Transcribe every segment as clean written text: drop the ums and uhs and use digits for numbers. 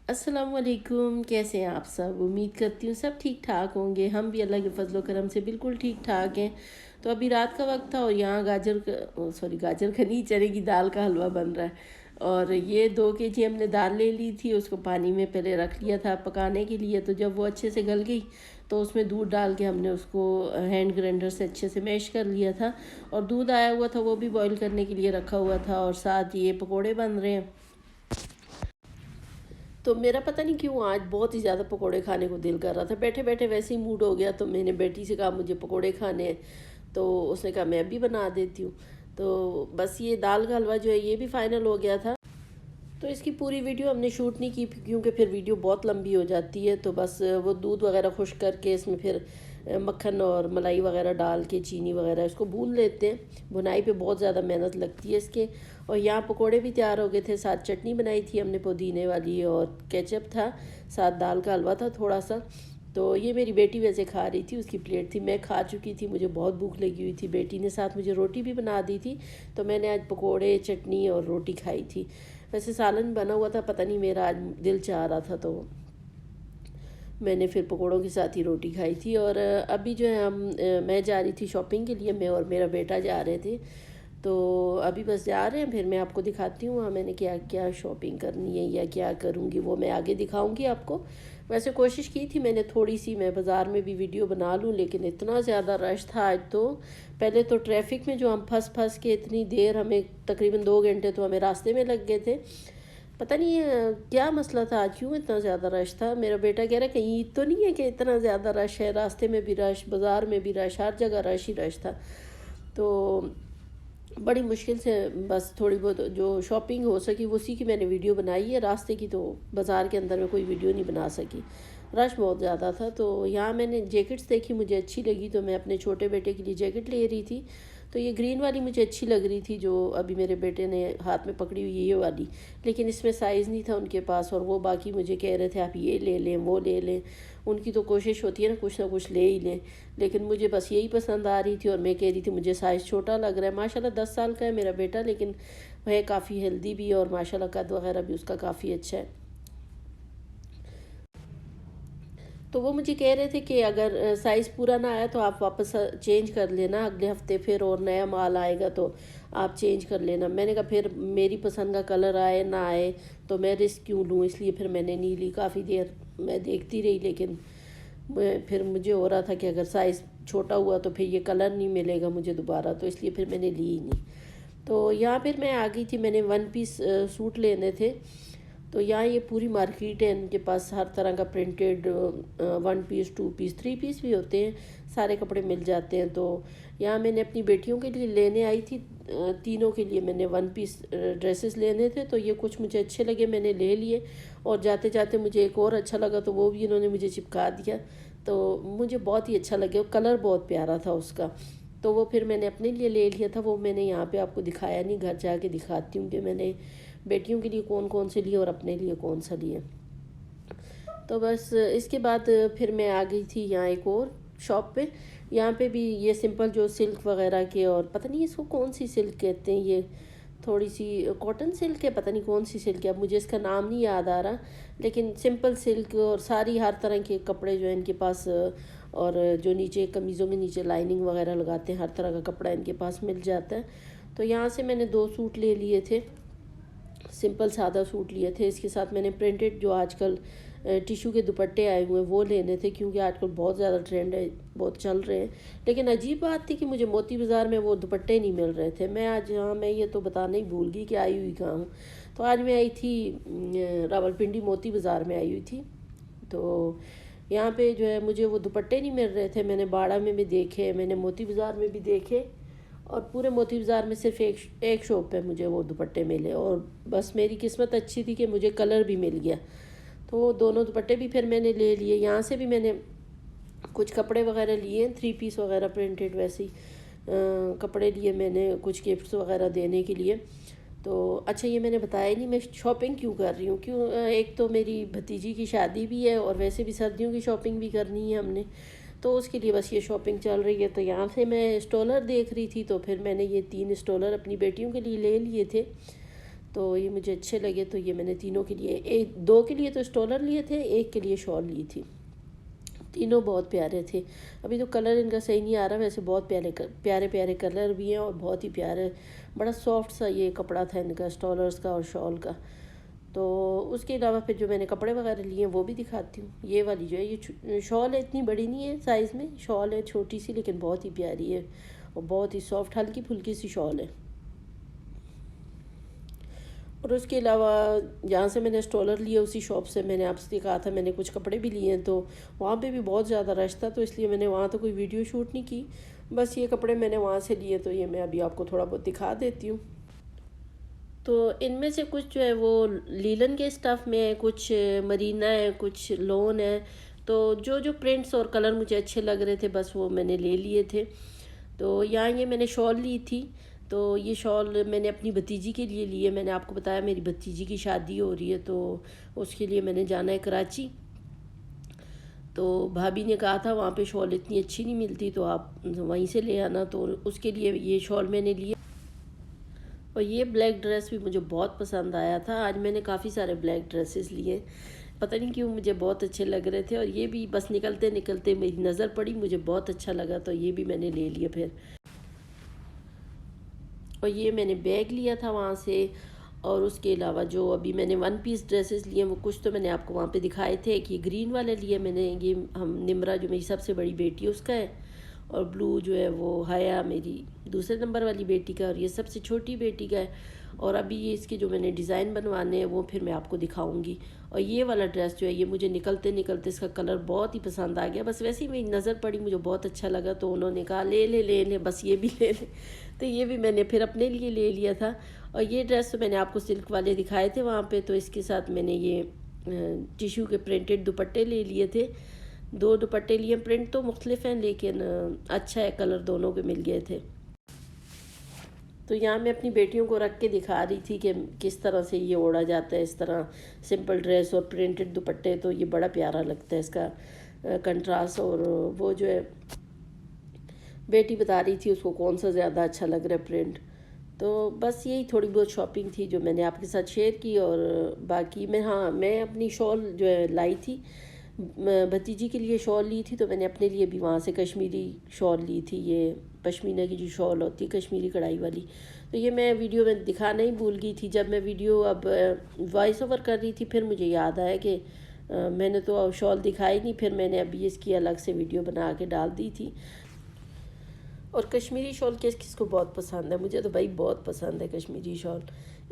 अस्सलामुअलैकुम। कैसे हैं आप सब? उम्मीद करती हूँ सब ठीक ठाक होंगे। हम भी अल्लाह के फजलो करम से बिल्कुल ठीक ठाक हैं। तो अभी रात का वक्त था और यहाँ गाजर का नहीं, चने की दाल का हलवा बन रहा है। और ये 2 kg हमने दाल ले ली थी, उसको पानी में पहले रख लिया था पकाने के लिए। तो जब वो अच्छे से गल गई तो उसमें दूध डाल के हमने उसको हैंड ग्राइंडर से अच्छे से मैश कर लिया था। और दूध आया हुआ था वो भी बॉईल करने के लिए रखा हुआ था, और साथ ये पकोड़े बन रहे हैं। तो मेरा पता नहीं क्यों आज बहुत ही ज़्यादा पकोड़े खाने को दिल कर रहा था। बैठे बैठे वैसे ही मूड हो गया, तो मैंने बेटी से कहा मुझे पकोड़े खाने हैं। तो उसने कहा मैं अभी बना देती हूँ। तो बस ये दाल का हलवा जो है ये भी फाइनल हो गया था। तो इसकी पूरी वीडियो हमने शूट नहीं की क्योंकि फिर वीडियो बहुत लंबी हो जाती है। तो बस वो दूध वगैरह खुश करके इसमें फिर मक्खन और मलाई वगैरह डाल के चीनी वगैरह इसको भून लेते हैं। भुनाई पे बहुत ज़्यादा मेहनत लगती है इसके। और यहाँ पकोड़े भी तैयार हो गए थे, साथ चटनी बनाई थी हमने पुदीने वाली, और केचप था, साथ दाल का हलवा था थोड़ा सा। तो ये मेरी बेटी वैसे खा रही थी, उसकी प्लेट थी, मैं खा चुकी थी, मुझे बहुत भूख लगी हुई थी। बेटी ने साथ मुझे रोटी भी बना दी थी, तो मैंने आज पकोड़े चटनी और रोटी खाई थी। वैसे सालन बना हुआ था, पता नहीं मेरा आज दिल चाह रहा था तो मैंने फिर पकोड़ों के साथ ही रोटी खाई थी। और अभी जो है मैं जा रही थी शॉपिंग के लिए, मैं और मेरा बेटा जा रहे थे। तो अभी बस जा रहे हैं, फिर मैं आपको दिखाती हूँ मैंने क्या क्या शॉपिंग करनी है या क्या करूँगी, वो मैं आगे दिखाऊँगी आपको। वैसे कोशिश की थी मैंने थोड़ी सी, मैं बाज़ार में भी वीडियो बना लूँ, लेकिन इतना ज़्यादा रश था आज तो। पहले तो ट्रैफिक में जो हम फंस के इतनी देर, हमें तकरीबन 2 घंटे तो हमें रास्ते में लग गए थे। पता नहीं क्या मसला था आज, क्यों इतना ज़्यादा रश था। मेरा बेटा कह रहा है कहीं ईद तो नहीं है कि इतना ज़्यादा रश है, रास्ते में भी रश, बाज़ार में भी रश, हर जगह रश ही रश था। तो बड़ी मुश्किल से बस थोड़ी बहुत जो शॉपिंग हो सकी उसी की मैंने वीडियो बनाई है। रास्ते की तो बाज़ार के अंदर में कोई वीडियो नहीं बना सकी, रश बहुत ज़्यादा था। तो यहाँ मैंने जैकेट्स देखी, मुझे अच्छी लगी, तो मैं अपने छोटे बेटे के लिए जैकेट ले रही थी। तो ये ग्रीन वाली मुझे अच्छी लग रही थी, जो अभी मेरे बेटे ने हाथ में पकड़ी हुई है, ये वाली। लेकिन इसमें साइज़ नहीं था उनके पास, और वो बाकी मुझे कह रहे थे आप ये ले लें वो ले लें। उनकी तो कोशिश होती है ना कुछ ले ही लें, लेकिन मुझे बस यही पसंद आ रही थी। और मैं कह रही थी मुझे साइज़ छोटा लग रहा है। माशाल्लाह 10 साल का है मेरा बेटा, लेकिन वह काफ़ी हेल्दी भी है, और माशाल्लाह कद वगैरह भी उसका काफ़ी अच्छा है। तो वो मुझे कह रहे थे कि अगर साइज़ पूरा ना आया तो आप वापस चेंज कर लेना, अगले हफ्ते फिर और नया माल आएगा तो आप चेंज कर लेना। मैंने कहा फिर मेरी पसंद का कलर आए ना आए तो मैं रिस्क क्यों लूँ, इसलिए फिर मैंने नहीं ली। काफ़ी देर मैं देखती रही, लेकिन फिर मुझे हो रहा था कि अगर साइज़ छोटा हुआ तो फिर ये कलर नहीं मिलेगा मुझे दोबारा, तो इसलिए फिर मैंने ली ही नहीं। तो यहाँ फिर मैं आ गई थी, मैंने 1 पीस सूट लेने थे। तो यहाँ ये पूरी मार्केट है, इनके पास हर तरह का प्रिंटेड 1 पीस 2 पीस 3 पीस भी होते हैं, सारे कपड़े मिल जाते हैं। तो यहाँ मैंने अपनी बेटियों के लिए लेने आई थी, तीनों के लिए मैंने 1 पीस ड्रेसेस लेने थे। तो ये कुछ मुझे अच्छे लगे, मैंने ले लिए। और जाते जाते मुझे एक और अच्छा लगा, तो वो भी इन्होंने मुझे चिपका दिया। तो मुझे बहुत ही अच्छा लगे, कलर बहुत प्यारा था उसका। तो वो फिर मैंने अपने लिए ले लिया था। वो मैंने यहाँ पे आपको दिखाया नहीं, घर जाके दिखाती हूँ कि मैंने बेटियों के लिए कौन कौन से लिए और अपने लिए कौन सा लिए। तो बस इसके बाद फिर मैं आ गई थी यहाँ एक और शॉप पे। यहाँ पे भी ये सिंपल जो सिल्क वगैरह के, और पता नहीं इसको कौन सी सिल्क कहते हैं, ये थोड़ी सी कॉटन सिल्क है, पता नहीं कौन सी सिल्क है, अब मुझे इसका नाम नहीं याद आ रहा। लेकिन सिंपल सिल्क और सारी हर तरह के कपड़े जो है इनके पास, और जो नीचे कमीज़ों में नीचे लाइनिंग वगैरह लगाते हैं, हर तरह का कपड़ा इनके पास मिल जाता है। तो यहाँ से मैंने 2 सूट ले लिए थे, सिंपल सादा सूट लिए थे। इसके साथ मैंने प्रिंटेड जो आजकल टिशू के दुपट्टे आए हुए हैं वो लेने थे, क्योंकि आजकल बहुत ज़्यादा ट्रेंड है, बहुत चल रहे हैं। लेकिन अजीब बात थी कि मुझे मोती बाज़ार में वो दुपट्टे नहीं मिल रहे थे। मैं आज, हाँ मैं ये तो बताना ही भूल गई कि आई हुई कहाँ हूँ। तो आज मैं आई थी रावलपिंडी मोती बाज़ार में आई हुई थी। तो यहाँ पे जो है मुझे वो दुपट्टे नहीं मिल रहे थे। मैंने बाड़ा में भी देखे, मैंने मोती बाज़ार में भी देखे, और पूरे मोती बाज़ार में सिर्फ एक शॉप पे मुझे वो दुपट्टे मिले। और बस मेरी किस्मत अच्छी थी कि मुझे कलर भी मिल गया। तो वो दोनों दुपट्टे भी फिर मैंने ले लिए। यहाँ से भी मैंने कुछ कपड़े वगैरह लिए, 3 पीस वगैरह प्रिंटेड वैसे ही कपड़े लिए मैंने, कुछ गिफ्ट्स वगैरह देने के लिए। तो अच्छा ये मैंने बताया नहीं मैं शॉपिंग क्यों कर रही हूँ, क्यों, एक तो मेरी भतीजी की शादी भी है, और वैसे भी सर्दियों की शॉपिंग भी करनी है हमने, तो उसके लिए बस ये शॉपिंग चल रही है। तो यहाँ से मैं स्टॉलर देख रही थी, तो फिर मैंने ये 3 स्टॉलर अपनी बेटियों के लिए ले लिए थे। तो ये मुझे अच्छे लगे, तो ये मैंने तीनों के लिए, एक दो के लिए तो स्टॉलर लिए थे, एक के लिए शॉल ली थी। तीनों बहुत प्यारे थे। अभी तो कलर इनका सही नहीं आ रहा, वैसे बहुत प्यारे प्यारे कलर भी हैं और बहुत ही प्यारे, बड़ा सॉफ्ट सा ये कपड़ा था इनका, स्टॉलर्स का और शॉल का। तो उसके अलावा फिर जो मैंने कपड़े वगैरह लिए हैं वो भी दिखाती हूँ। ये वाली जो है, ये शॉल है, इतनी बड़ी नहीं है साइज़ में, शॉल है छोटी सी लेकिन बहुत ही प्यारी है और बहुत ही सॉफ्ट हल्की फुल्की सी शॉल है। और उसके अलावा जहाँ से मैंने स्टॉलर लिया उसी शॉप से मैंने आपसे कहा था मैंने कुछ कपड़े भी लिए हैं, तो वहाँ पे भी बहुत ज़्यादा रश था, तो इसलिए मैंने वहाँ तो कोई वीडियो शूट नहीं की। बस ये कपड़े मैंने वहाँ से लिए, तो ये मैं अभी आपको थोड़ा बहुत दिखा देती हूँ। तो इनमें से कुछ जो है वो लीलन के स्टफ़ में है, कुछ मरीना है, कुछ लोन है। तो जो जो प्रिंट्स और कलर मुझे अच्छे लग रहे थे बस वो मैंने ले लिए थे। तो यहाँ ये मैंने शॉल ली थी, तो ये शॉल मैंने अपनी भतीजी के लिए ली है। मैंने आपको बताया मेरी भतीजी की शादी हो रही है, तो उसके लिए मैंने जाना है कराची। तो भाभी ने कहा था वहाँ पे शॉल इतनी अच्छी नहीं मिलती, तो आप वहीं से ले आना, तो उसके लिए ये शॉल मैंने लिए। और ये ब्लैक ड्रेस भी मुझे बहुत पसंद आया था। आज मैंने काफ़ी सारे ब्लैक ड्रेसेस लिए, पता नहीं क्यों मुझे बहुत अच्छे लग रहे थे, और ये भी बस निकलते निकलते मेरी नज़र पड़ी, मुझे बहुत अच्छा लगा, तो ये भी मैंने ले लिया फिर। और ये मैंने बैग लिया था वहाँ से। और उसके अलावा जो अभी मैंने वन पीस ड्रेसेस लिए वो कुछ तो मैंने आपको वहाँ पे दिखाए थे कि ग्रीन वाले लिए मैंने, ये हम निम्रा जो मेरी सबसे बड़ी बेटी है उसका है, और ब्लू जो है वो हया मेरी दूसरे नंबर वाली बेटी का, और ये सबसे छोटी बेटी का है। और अभी ये इसके जो मैंने डिज़ाइन बनवाने हैं वो फिर मैं आपको दिखाऊंगी। और ये वाला ड्रेस जो है ये मुझे निकलते निकलते इसका कलर बहुत ही पसंद आ गया, बस वैसे ही मेरी नज़र पड़ी, मुझे बहुत अच्छा लगा, तो उन्होंने कहा ले ले ले ले, बस ये भी ले ले, तो ये भी मैंने फिर अपने लिए ले लिया था। और ये ड्रेस तो मैंने आपको सिल्क वाले दिखाए थे वहाँ पे, तो इसके साथ मैंने ये टिश्यू के प्रिंटेड दुपट्टे ले लिए थे। दो दुपट्टे लिए, प्रिंट तो मुख्तलिफ हैं लेकिन अच्छा है, कलर दोनों के मिल गए थे। तो यहाँ मैं अपनी बेटियों को रख के दिखा रही थी कि किस तरह से ये ओढ़ा जाता है, इस तरह सिंपल ड्रेस और प्रिंटेड दुपट्टे, तो ये बड़ा प्यारा लगता है इसका कंट्रास्ट। और वो जो है बेटी बता रही थी उसको कौन सा ज़्यादा अच्छा लग रहा है प्रिंट। तो बस यही थोड़ी बहुत शॉपिंग थी जो मैंने आपके साथ शेयर की। और बाकी मैं अपनी शॉल जो है लाई थी, भतीजी के लिए शॉल ली थी, तो मैंने अपने लिए भी वहाँ से कश्मीरी शॉल ली थी, ये पश्मीना की जो शॉल होती है कश्मीरी कढ़ाई वाली। तो ये मैं वीडियो में दिखाना ही भूल गई थी, जब मैं वीडियो अब वॉइस ओवर कर रही थी फिर मुझे याद आया कि मैंने तो शॉल दिखाई नहीं, फिर मैंने अभी इसकी अलग से वीडियो बना के डाल दी थी। और कश्मीरी शॉल किस किस को बहुत पसंद है, मुझे तो भाई बहुत पसंद है कश्मीरी शॉल,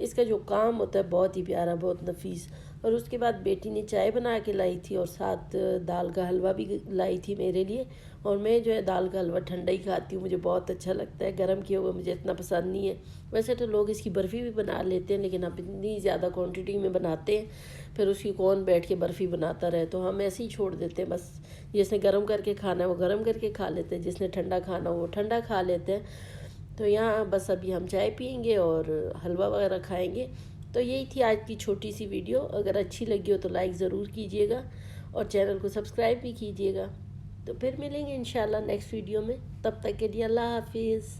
इसका जो काम होता है बहुत ही प्यारा, बहुत नफीस। और उसके बाद बेटी ने चाय बना के लाई थी और साथ दाल का हलवा भी लाई थी मेरे लिए। और मैं जो है दाल का हलवा ठंडा ही खाती हूँ, मुझे बहुत अच्छा लगता है, गर्म किया हुआ मुझे इतना पसंद नहीं है। वैसे तो लोग इसकी बर्फ़ी भी बना लेते हैं, लेकिन अब इतनी ज़्यादा क्वांटिटी में बनाते हैं, फिर उसकी कौन बैठ के बर्फ़ी बनाता रहे, तो हम ऐसे ही छोड़ देते हैं। बस जिसने गर्म करके खाना है वो गर्म करके खा लेते हैं, जिसने ठंडा खाना हो वो ठंडा खा लेते हैं। तो यहाँ बस अभी हम चाय पियेंगे और हलवा वगैरह खाएंगे। तो यही थी आज की छोटी सी वीडियो, अगर अच्छी लगी हो तो लाइक ज़रूर कीजिएगा और चैनल को सब्सक्राइब भी कीजिएगा। तो फिर मिलेंगे इंशाल्लाह नेक्स्ट वीडियो में, तब तक के लिए अल्लाह हाफिज़।